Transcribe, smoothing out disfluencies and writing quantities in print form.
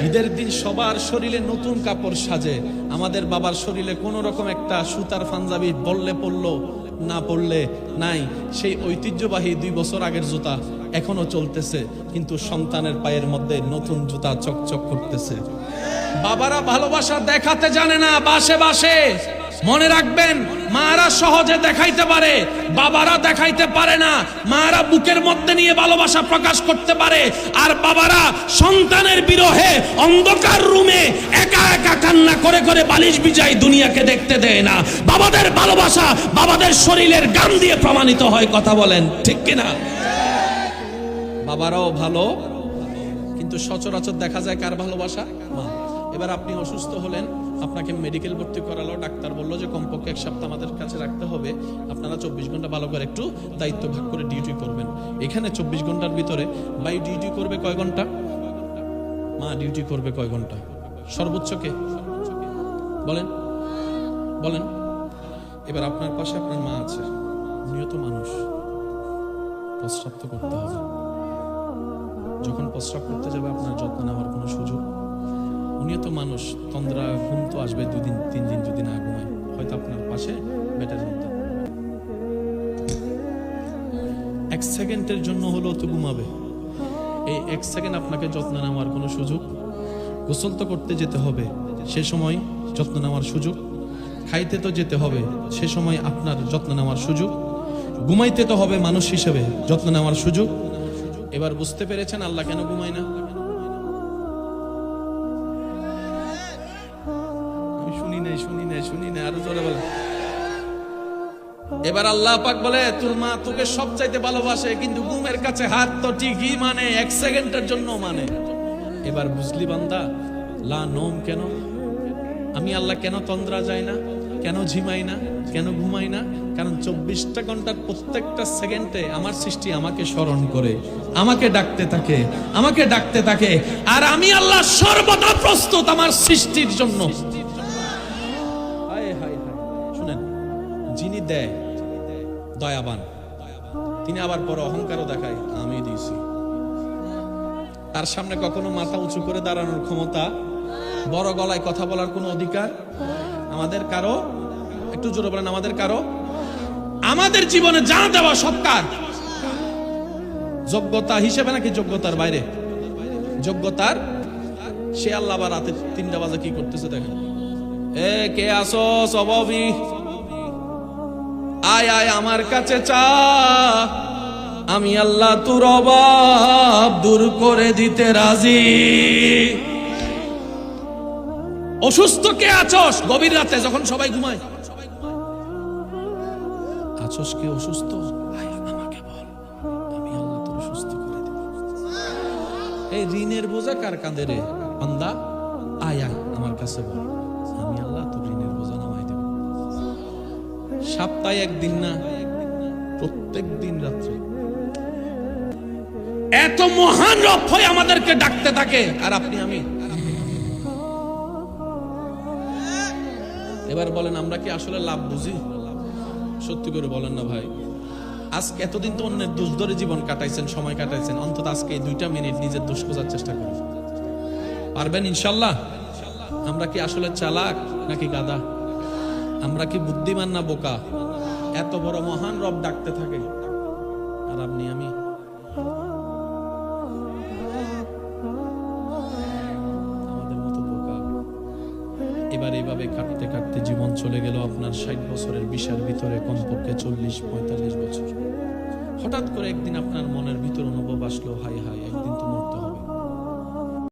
ঈদের দিন সবার শরীরে নতুন কাপড় সাজে, আমাদের বাবার শরীরে কোন রকম একটা সুতার পাঞ্জাবি বললে পড়লো না পড়লে নাই। সেই ঐতিহ্যবাহী 2 বছর আগের জুতা এখনো চলতেছে, কিন্তু সন্তানের পায়ের মধ্যে নতুন জুতা চকচক করতেছে। বাবারা ভালোবাসা দেখাতে জানে না, বাসে বাসে। মনে রাখবেন, মারা সহজে দেখাইতে পারে, বাবারা দেখাইতে পারে না। মারা বুকের মধ্যে নিয়ে ভালোবাসা প্রকাশ করতে পারে, আর বাবারা সন্তানের বিরহে অন্ধকার রুমে একা একা কান্না করে করে বালিশ বিছাই দুনিয়াকে দেখতে দেয় না। বাবাদের ভালোবাসা বাবাদের শরীরের গাম দিয়ে প্রমাণিত হয়। কথা বলেন ঠিক কিনা? বাবারাও ভালো, কিন্তু সচরাচর দেখা যায় কার ভালোবাসা? মা। এবার আপনি অসুস্থ হলেন, আপনাকে মেডিকেল ভর্তি করালো, ডাক্তার বললো যে কমপক্ষে 1 সপ্তাহ আমাদের কাছে রাখতে হবে, আপনারা 24 ঘন্টা ভালো করে একটু দায়িত্ব ভাগ করে ডিউটি করবেন। এখানে 24 ঘন্টার ভিতরে ভাই ডিউটি করবে কয় ঘন্টা? মা ডিউটি করবে কয় ঘন্টা? সর্বোচ্চ কে বলেন বলেন? এবার আপনার পাশে আপনার মা আছে, উনিও তো মানুষ, প্রস্রাব তো করতে হবে। যখন প্রস্রাব করতে যাবে আপনার যত্ন নেওয়ার কোনো সুযোগ? উনিও তো মানুষ, তন্দ্রা ঘুম তো আসবে 2 দিন 3 দিন যদি না ঘুমায়, হয়তো আপনার পাশে বেটার মধ্যে 1 সেকেন্ডের জন্য হলেও তো ঘুমাবে। এই 1 সেকেন্ড আপনাকে যত্ন নেওয়ার কোনো সুযোগ? গোসল তো করতে যেতে হবে, সে সময় যত্ন নেওয়ার সুযোগ? খাইতে তো যেতে হবে, সে সময় আপনার যত্ন নেওয়ার সুযোগ? ঘুমাইতে তো হবে মানুষ হিসেবে, যত্ন নেওয়ার সুযোগ? এবার বুঝতে পেরেছেন আল্লাহ কেন ঘুমায় না? শুনি না আরো জোরে বলেন। এবার আল্লাহ পাক বলে, তোর মা তোকে সবচাইতে ভালোবাসে, কিন্তু ঘুমের কাছে হাত তো ঠিকই মানে 1 সেকেন্ডের জন্য মানে। এবার বুঝলি বান্দা, লা নোম কেন? আমি আল্লাহ কেন তন্দ্রা যায় না, কেন ঝিমাই না, কেন ঘুমাই না? কারণ 24টা ঘন্টার প্রত্যেকটা সেকেন্ডে আমার সৃষ্টি আমাকে স্মরণ করে, আমাকে ডাকতে থাকে, আমাকে ডাকতে থাকে। আর আমি আল্লাহ সর্বদা প্রস্তুত আমার সৃষ্টির জন্য। শুনেন, যিনি দেয় দয়াবান, তিনি আবার বড় অহংকারও দেখায়, আমি দিয়েছি। তার সামনে কখনো মাথা উঁচু করে দাঁড়ানোর ক্ষমতা, বড় গলায় কথা বলার কোনো অধিকার আমাদের কারো? একটু জোরে বলেন, আমাদের কারো? আমাদের জীবনে যা দেওয়া সব কার? যোগ্যতা হিসেবে নাকি যোগ্যতার বাইরে? যোগ্যতার। সে আল্লাহ আবার রাতে 3টা বাজে কি করতেছে দেখেন। এ কে আসো সববি, আয় আয় আমার কাছে চা, আমি আল্লাহ তোর অভাব দূর করে দিতে রাজি। অসুস্থ কে আছোস? গভীর রাতে যখন সবাই ঘুমায়, আছোস কে অসুস্থ? আমাকে বল, আমি আল্লাহ তোর সুস্থ করে দেব। এই ঋণের বোঝা কার কাঁধে রে বান্দা? আয় আয় আমার কাছে বল, আমি আল্লাহ তোর ঋণের বোঝা নামাই দেব। সপ্তাহে 1 দিন না, প্রত্যেক দিন রাত্রে। এত মহান রব হয়ে আমাদেরকে ডাকতে থাকে, আর আপনি আমি। এবার বলেন, আমরা কি আসলে লাভ বুঝি? সত্যি করে বলেন না ভাই। আজকে এতদিন তো অন্যের দোষ ধরে জীবন কাটাইছেন, সময় কাটাইছেন, অন্তত আজকে 2টা মিনিট নিজের দোষ খোঁজার চেষ্টা করুন। পারবেন ইনশাল্লাহ? আমরা কি আসলে চালাক নাকি গাধা? আমরা কি বুদ্ধিমান না বোকা? এত বড় মহান রব ডাকতে থাকে, আর আপনি আমি। আমাদের মতো বোকা। এবার এইভাবে কাটতে কাটতে জীবন চলে গেল আপনার 60 বছরের বিষয়ের ভিতরে কমপক্ষে 40-45 বছর। হঠাৎ করে একদিন আপনার মনের ভিতর অনুভব আসলো, হাই হাই একদিন তো মরতে হবে।